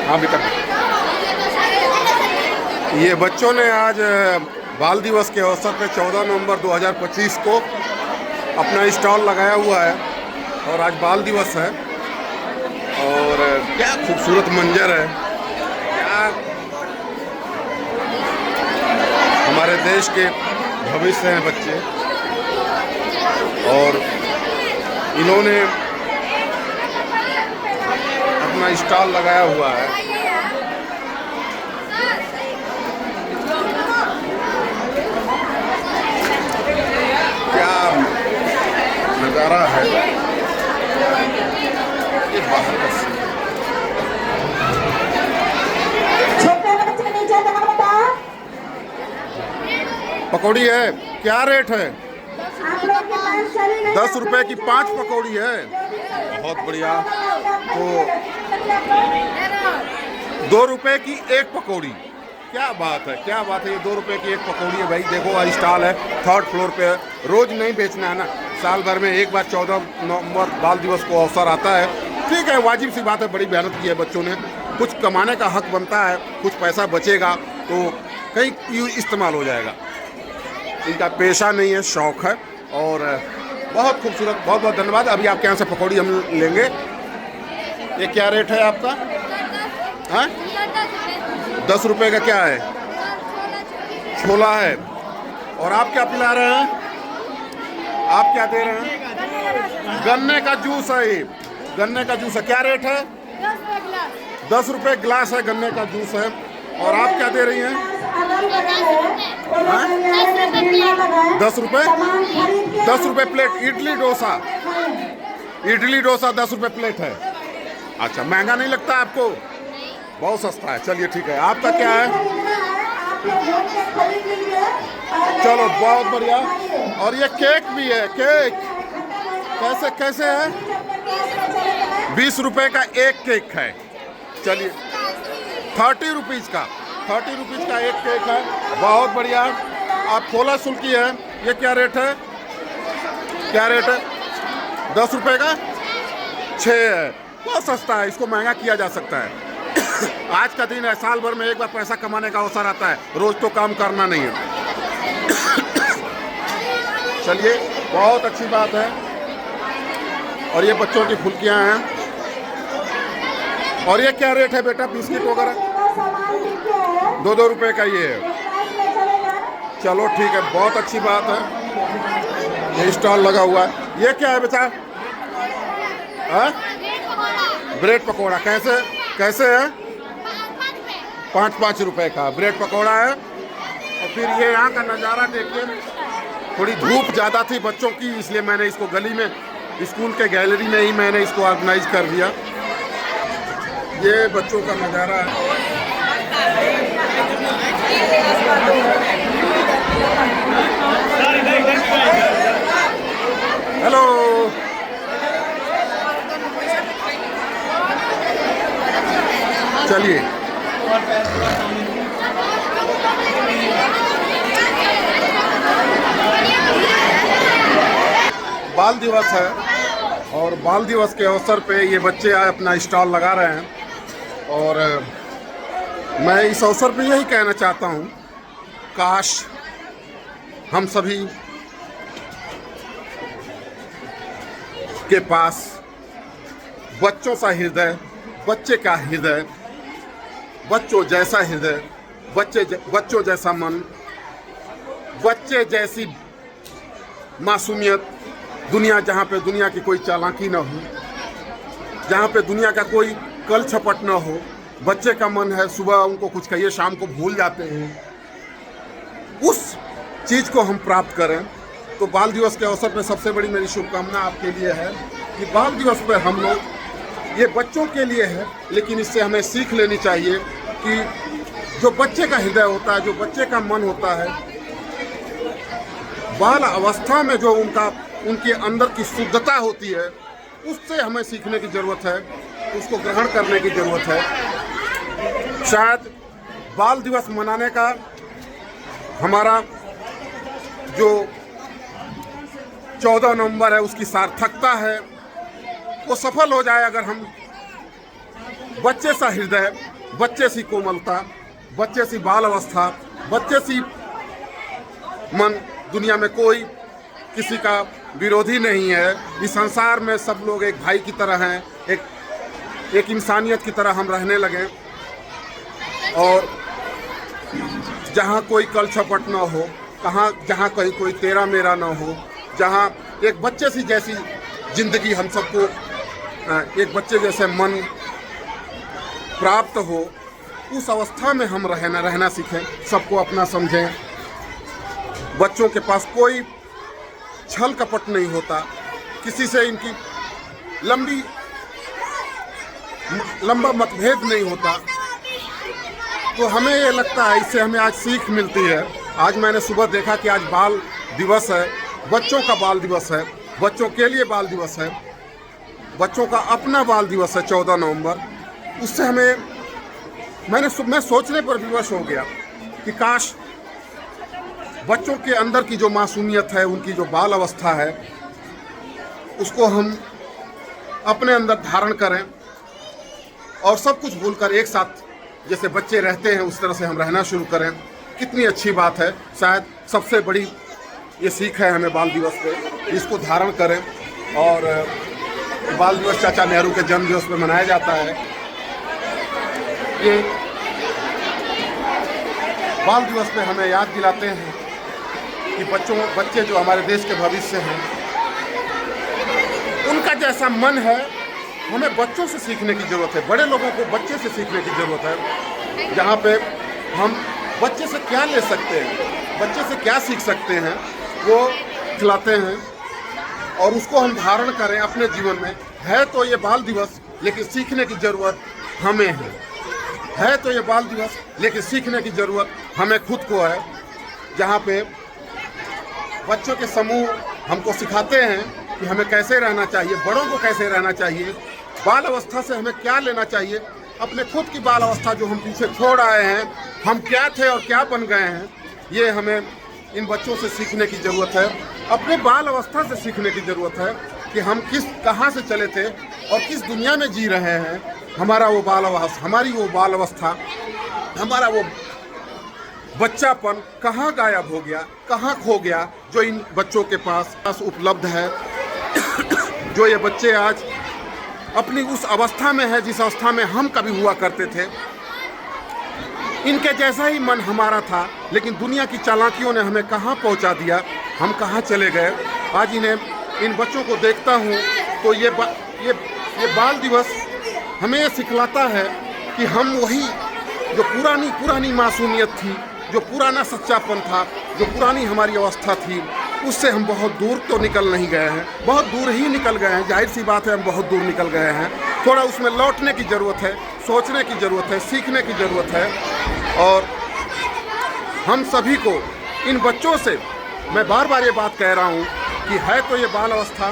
हाँ बेटा, ये बच्चों ने आज बाल दिवस के अवसर पे 14 नवंबर 2025 को अपना स्टॉल लगाया हुआ है और आज बाल दिवस है। और क्या खूबसूरत मंजर है, क्या हमारे देश के भविष्य हैं बच्चे। और इन्होंने अपना स्टॉल लगाया हुआ है। क्या नज़ारा है, ये बाहर का सीन। पकौड़ी है, क्या रेट है? 10 रुपए की 5 पकौड़ी है। बहुत बढ़िया। तो 2 रुपए की 1 पकौड़ी, क्या बात है, क्या बात है। ये 2 रुपए की 1 पकौड़ी है भाई। देखो स्टॉल है, 3rd फ्लोर पे। रोज नहीं बेचना है ना, साल भर में एक बार 14 नवंबर बाल दिवस को अवसर आता है। ठीक है, वाजिब सी बात है, बड़ी मेहनत की है बच्चों ने। कुछ कमाने का हक बनता है, कुछ पैसा बचेगा तो कहीं इस्तेमाल हो जाएगा। इनका पेशा नहीं है, शौक है। और बहुत खूबसूरत, बहुत बहुत धन्यवाद। अभी आपके यहाँ से पकौड़ी हम लेंगे। ये क्या रेट है आपका? हाँ, 10 रुपए का क्या है? छोला है। और आप क्या पिला रहे हैं? आप क्या दे रहे हैं? गन्ने का जूस है। ये गन्ने का जूस है, क्या रेट है? 10 रुपए गिलास है, गन्ने का जूस है। और आप क्या दे रही हैं? 10 रुपए, 10 रुपए प्लेट। इडली डोसा, इडली डोसा 10 रुपए प्लेट है। अच्छा, महंगा नहीं लगता आपको? बहुत सस्ता है। चलिए ठीक है। आपका क्या है? चलो, बहुत बढ़िया। और ये केक भी है। केक कैसे कैसे है? 20 रुपए का एक केक है। चलिए, 30 रुपीज़ का, 30 रुपीज़ का एक केक है। बहुत बढ़िया। आप खोला सुल्की है, ये क्या रेट है? क्या रेट है? 10 रुपए का 6 है। बहुत सस्ता है, इसको महंगा किया जा सकता है। आज का दिन है, साल भर में एक बार पैसा कमाने का अवसर आता है, रोज तो काम करना नहीं है। चलिए, बहुत अच्छी बात है। और ये बच्चों की फुल्कियां हैं। और ये क्या रेट है बेटा? बिस्किट वगैरह 2-2 रुपए का ये है। चलो ठीक है, बहुत अच्छी बात है। ये स्टॉल लगा हुआ है। ये क्या है बेटा? हाँ, ब्रेड पकौड़ा। कैसे कैसे है? 5-5 रुपए का ब्रेड पकौड़ा है। और फिर ये यहाँ का नज़ारा देखिए। थोड़ी धूप ज़्यादा थी बच्चों की, इसलिए मैंने इसको गली में, स्कूल के गैलरी में ही मैंने इसको ऑर्गेनाइज कर दिया। ये बच्चों का नज़ारा है। हेलो, चलिए। बाल दिवस है और बाल दिवस के अवसर पे ये बच्चे अपना स्टॉल लगा रहे हैं। और मैं इस अवसर पे यही कहना चाहता हूँ, काश हम सभी के पास बच्चों सा हृदय, बच्चे का हृदय, बच्चों जैसा हृदय, बच्चों जैसा मन, बच्चे जैसी मासूमियत, दुनिया जहाँ पे दुनिया की कोई चालाकी ना हो, जहाँ पे दुनिया का कोई कल छपट ना हो। बच्चे का मन है, सुबह उनको कुछ कहिए शाम को भूल जाते हैं। उस चीज़ को हम प्राप्त करें। तो बाल दिवस के अवसर पर सबसे बड़ी मेरी शुभकामना आपके लिए है कि बाल दिवस पर हम लोग, ये बच्चों के लिए है, लेकिन इससे हमें सीख लेनी चाहिए कि जो बच्चे का हृदय होता है, जो बच्चे का मन होता है, बाल अवस्था में जो उनके अंदर की शुद्धता होती है, उससे हमें सीखने की ज़रूरत है, उसको ग्रहण करने की ज़रूरत है। शायद बाल दिवस मनाने का हमारा जो 14 नवंबर है उसकी सार्थकता है, वो सफल हो जाए अगर हम बच्चे सा हृदय, बच्चे सी कोमलता, बच्चे सी बाल अवस्था, बच्चे सी मन। दुनिया में कोई किसी का विरोधी नहीं है। इस संसार में सब लोग एक भाई की तरह हैं, एक इंसानियत की तरह हम रहने लगे। और जहाँ कोई कल छपट ना हो, जहाँ कहीं कोई तेरा मेरा ना हो, जहाँ एक बच्चे सी जैसी जिंदगी हम सबको, एक बच्चे जैसे मन प्राप्त हो, उस अवस्था में हम रहना सीखें, सबको अपना समझें। बच्चों के पास कोई छल कपट नहीं होता, किसी से इनकी लंबा मतभेद नहीं होता। तो हमें ये लगता है, इससे हमें आज सीख मिलती है। आज मैंने सुबह देखा कि आज बाल दिवस है, बच्चों का बाल दिवस है, बच्चों के लिए बाल दिवस है, बच्चों का अपना बाल दिवस है 14 नवंबर। उससे मैं सोचने पर विवश हो गया कि काश बच्चों के अंदर की जो मासूमियत है, उनकी जो बाल अवस्था है, उसको हम अपने अंदर धारण करें और सब कुछ भूलकर एक साथ जैसे बच्चे रहते हैं उस तरह से हम रहना शुरू करें। कितनी अच्छी बात है। शायद सबसे बड़ी ये सीख है हमें बाल दिवस पे, इसको धारण करें। और बाल दिवस चाचा नेहरू के जन्म दिवस पे मनाया जाता है। ये बाल दिवस पे हमें याद दिलाते हैं कि बच्चे जो हमारे देश के भविष्य हैं, उनका जैसा मन है, हमें बच्चों से सीखने की ज़रूरत है। बड़े लोगों को बच्चे से सीखने की ज़रूरत है। जहाँ पे हम बच्चे से क्या ले सकते हैं, बच्चे से क्या सीख सकते हैं, वो खिलाते हैं और उसको हम धारण करें अपने जीवन में। है तो ये बाल दिवस, लेकिन सीखने की ज़रूरत हमें है तो ये बाल दिवस, लेकिन सीखने की ज़रूरत हमें खुद को है। जहाँ पे बच्चों के समूह हमको सिखाते हैं कि हमें कैसे रहना चाहिए, बड़ों को कैसे रहना चाहिए, बाल अवस्था से हमें क्या लेना चाहिए, अपने खुद की बाल अवस्था जो हम पीछे छोड़ आए हैं, हम क्या थे और क्या बन गए हैं, ये हमें इन बच्चों से सीखने की ज़रूरत है। अपने बाल अवस्था से सीखने की ज़रूरत है कि हम कहाँ से चले थे और किस दुनिया में जी रहे हैं। हमारा वो बाल अवस्था, हमारी वो बाल अवस्था, हमारा वो बच्चापन कहाँ गायब हो गया, कहाँ खो गया, जो इन बच्चों के पास उपलब्ध है। जो ये बच्चे आज अपनी उस अवस्था में है जिस अवस्था में हम कभी हुआ करते थे। इनके जैसा ही मन हमारा था, लेकिन दुनिया की चालाकियों ने हमें कहाँ पहुँचा दिया, हम कहाँ चले गए। आज इन बच्चों को देखता हूँ तो ये बाल दिवस हमें ये सिखलाता है कि हम वही जो पुरानी मासूमियत थी, जो पुराना सच्चापन था, जो पुरानी हमारी अवस्था थी, उससे हम बहुत दूर तो निकल नहीं गए हैं, बहुत दूर ही निकल गए हैं। जाहिर सी बात है, हम बहुत दूर निकल गए हैं। थोड़ा उसमें लौटने की ज़रूरत है, सोचने की ज़रूरत है, सीखने की ज़रूरत है। और हम सभी को इन बच्चों से मैं बार बार ये बात कह रहा हूँ कि है तो ये बाल अवस्था,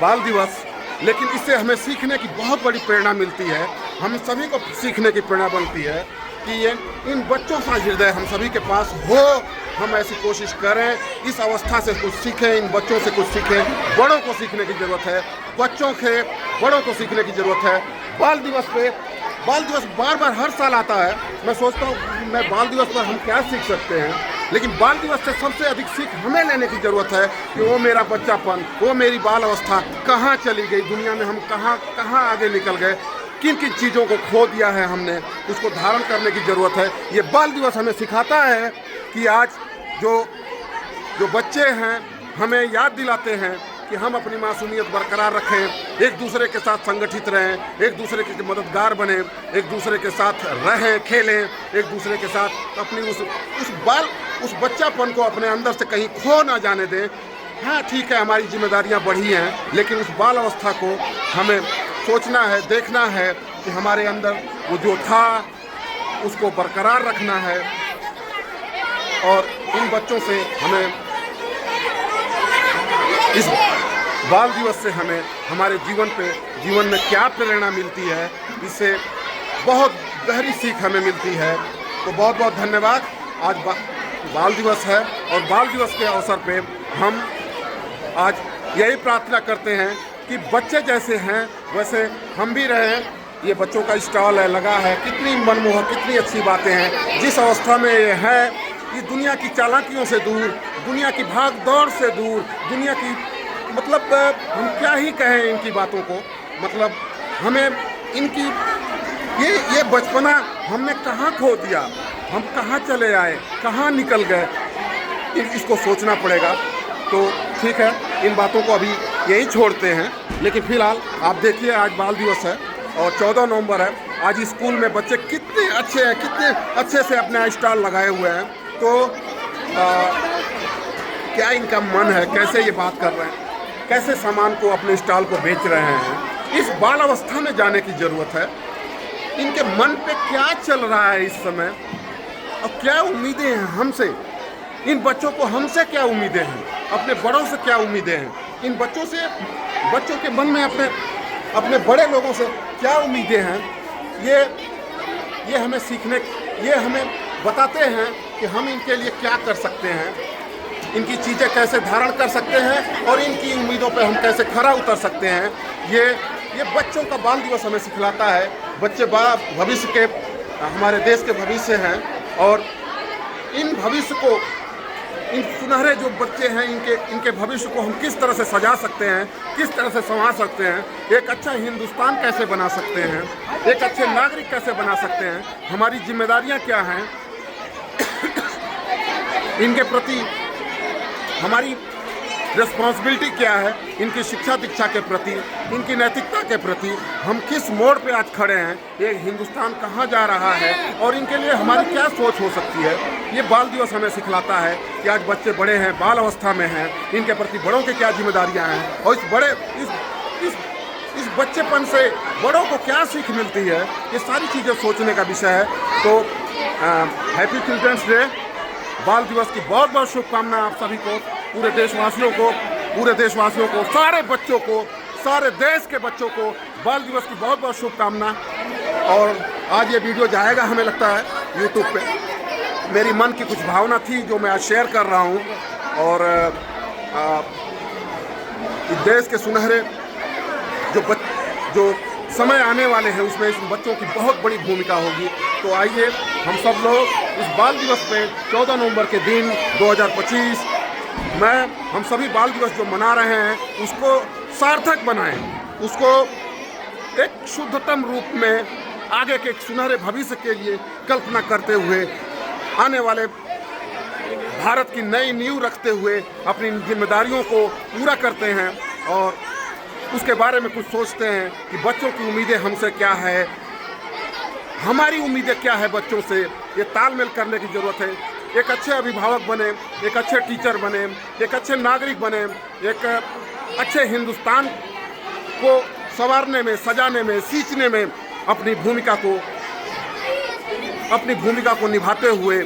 बाल दिवस, लेकिन इससे हमें सीखने की बहुत बड़ी प्रेरणा मिलती है। हम सभी को सीखने की प्रेरणा बनती है कि ये इन बच्चों का हृदय हम सभी के पास हो। हम ऐसी कोशिश करें, इस अवस्था से कुछ सीखें, इन बच्चों से कुछ सीखें। बड़ों को सीखने की ज़रूरत है, बड़ों को सीखने की ज़रूरत है। बाल दिवस बार बार हर साल आता है। मैं सोचता हूँ मैं बाल दिवस पर हम क्या सीख सकते हैं, लेकिन बाल दिवस से सबसे अधिक सीख हमें लेने की ज़रूरत है कि वो मेरा बच्चापन, वो मेरी बाल अवस्था कहाँ चली गई, दुनिया में हम कहाँ आगे निकल गए, किन किन चीज़ों को खो दिया है हमने, उसको धारण करने की ज़रूरत है। ये बाल दिवस हमें सिखाता है कि आज जो बच्चे हैं हमें याद दिलाते हैं कि हम अपनी मासूमियत बरकरार रखें, एक दूसरे के साथ संगठित रहें, एक दूसरे के मददगार बने, एक दूसरे के साथ रहें, खेलें, एक दूसरे के साथ अपनी उस बच्चापन को अपने अंदर से कहीं खो ना जाने दें। हाँ ठीक है, हमारी जिम्मेदारियां बढ़ी हैं, लेकिन उस बाल अवस्था को हमें सोचना है, देखना है कि हमारे अंदर वो जो था उसको बरकरार रखना है। और इन बच्चों से हमें, इस बाल दिवस से हमें हमारे जीवन में क्या प्रेरणा मिलती है, इससे बहुत गहरी सीख हमें मिलती है। तो बहुत बहुत धन्यवाद। आज बाल दिवस है और बाल दिवस के अवसर पे हम आज यही प्रार्थना करते हैं कि बच्चे जैसे हैं वैसे हम भी रहें। ये बच्चों का स्टॉल है, लगा है, कितनी मनमोहक, कितनी अच्छी बातें हैं। जिस अवस्था में ये है, ये दुनिया की चालाकियों से दूर, दुनिया की भाग दौड़ से दूर, दुनिया की मतलब हम क्या ही कहें इनकी बातों को, मतलब हमें इनकी ये बचपना हमने कहाँ खो दिया, हम कहाँ चले आए, कहाँ निकल गए, इसको सोचना पड़ेगा। तो ठीक है, इन बातों को अभी यही छोड़ते हैं। लेकिन फ़िलहाल आप देखिए, आज बाल दिवस है और 14 नवंबर है। आज स्कूल में बच्चे कितने अच्छे हैं, कितने अच्छे से अपने स्टॉल लगाए हुए हैं। तो क्या इनका मन है, कैसे ये बात कर रहे हैं, कैसे सामान को, अपने स्टॉल को बेच रहे हैं, इस बाल अवस्था में जाने की ज़रूरत है। इनके मन पे क्या चल रहा है इस समय और क्या उम्मीदें हैं हमसे, इन बच्चों को हमसे क्या उम्मीदें हैं, अपने बड़ों से क्या उम्मीदें हैं, इन बच्चों के मन में अपने बड़े लोगों से क्या उम्मीदें हैं, ये हमें सीखने, ये हमें बताते हैं कि हम इनके लिए क्या कर सकते हैं, इनकी चीज़ें कैसे धारण कर सकते हैं और इनकी उम्मीदों पे हम कैसे खरा उतर सकते हैं। ये बच्चों का बाल दिवस हमें सिखलाता है। बच्चे भविष्य के, हमारे देश के भविष्य हैं और इन भविष्य को, इन सुनहरे जो बच्चे हैं, इनके भविष्य को हम किस तरह से सजा सकते हैं, किस तरह से संवार सकते हैं, एक अच्छा हिंदुस्तान कैसे बना सकते हैं, एक अच्छे नागरिक कैसे बना सकते हैं, हमारी जिम्मेदारियां क्या हैं, इनके प्रति हमारी रिस्पॉन्सिबिलिटी क्या है, इनकी शिक्षा दीक्षा के प्रति, इनकी नैतिकता के प्रति हम किस मोड़ पे आज खड़े हैं, ये हिंदुस्तान कहाँ जा रहा है और इनके लिए हमारी क्या सोच हो सकती है। ये बाल दिवस हमें सिखलाता है कि आज बच्चे बड़े हैं, बाल अवस्था में हैं, इनके प्रति बड़ों की क्या जिम्मेदारियाँ हैं और इस बच्चेपन से बड़ों को क्या सीख मिलती है, ये सारी चीज़ें सोचने का विषय है। तो हैप्पी चिल्ड्रंस डे, बाल दिवस की बहुत बहुत शुभकामनाएं आप सभी को, पूरे देशवासियों को, सारे बच्चों को, सारे देश के बच्चों को बाल दिवस की बहुत बहुत शुभकामना। और आज ये वीडियो जाएगा हमें लगता है यूट्यूब पे। मेरी मन की कुछ भावना थी जो मैं आज शेयर कर रहा हूँ और इस देश के सुनहरे जो समय आने वाले हैं उसमें इस बच्चों की बहुत बड़ी भूमिका होगी। तो आइए हम सब लोग इस बाल दिवस पे 14 नवंबर के दिन 2025 हम सभी बाल दिवस जो मना रहे हैं उसको सार्थक बनाएं, उसको एक शुद्धतम रूप में आगे के सुनहरे भविष्य के लिए कल्पना करते हुए, आने वाले भारत की नई नींव रखते हुए अपनी जिम्मेदारियों को पूरा करते हैं और उसके बारे में कुछ सोचते हैं कि बच्चों की उम्मीदें हमसे क्या है, हमारी उम्मीदें क्या है बच्चों से। ये तालमेल करने की ज़रूरत है। एक अच्छे अभिभावक बने, एक अच्छे टीचर बने, एक अच्छे नागरिक बने, एक अच्छे हिंदुस्तान को संवारने में, सजाने में, सींचने में अपनी भूमिका को निभाते हुए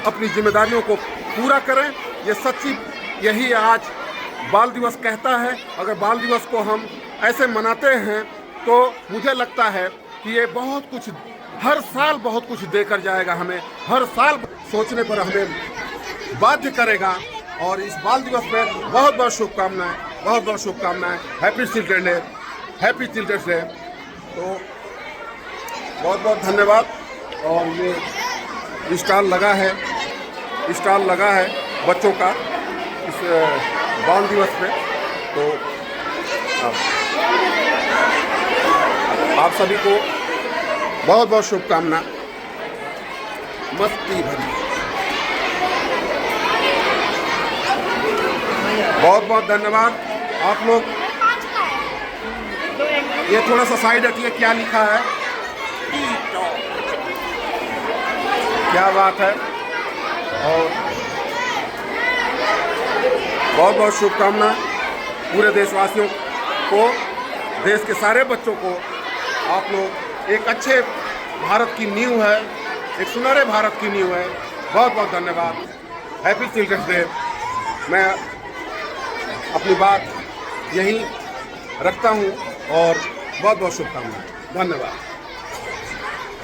अपनी जिम्मेदारियों को पूरा करें। ये सच्ची यही आज बाल दिवस कहता है। अगर बाल दिवस को हम ऐसे मनाते हैं तो मुझे लगता है कि ये बहुत कुछ, हर साल बहुत कुछ देकर जाएगा हमें, हर साल सोचने पर हमें बाध्य करेगा। और इस बाल दिवस पर बहुत बहुत शुभकामनाएं, बहुत बहुत शुभकामनाएं। Happy children day, happy children's day. तो बहुत बहुत धन्यवाद। और ये स्टॉल लगा है स्टॉल लगा है बच्चों का इस बाल दिवस पे। तो आप सभी को बहुत बहुत शुभकामना, मस्ती भरी। बहुत बहुत धन्यवाद आप लोग। ये थोड़ा सा साइड हटिए, क्या लिखा है, क्या बात है। और बहुत बहुत शुभकामना पूरे देशवासियों को, देश के सारे बच्चों को। आप लोग एक अच्छे भारत की नींव है, एक सुनहरे भारत की नींव है। बहुत बहुत धन्यवाद। Happy children's day. मैं अपनी बात यहीं रखता हूँ और बहुत बहुत शुभकामनाएं। धन्यवाद।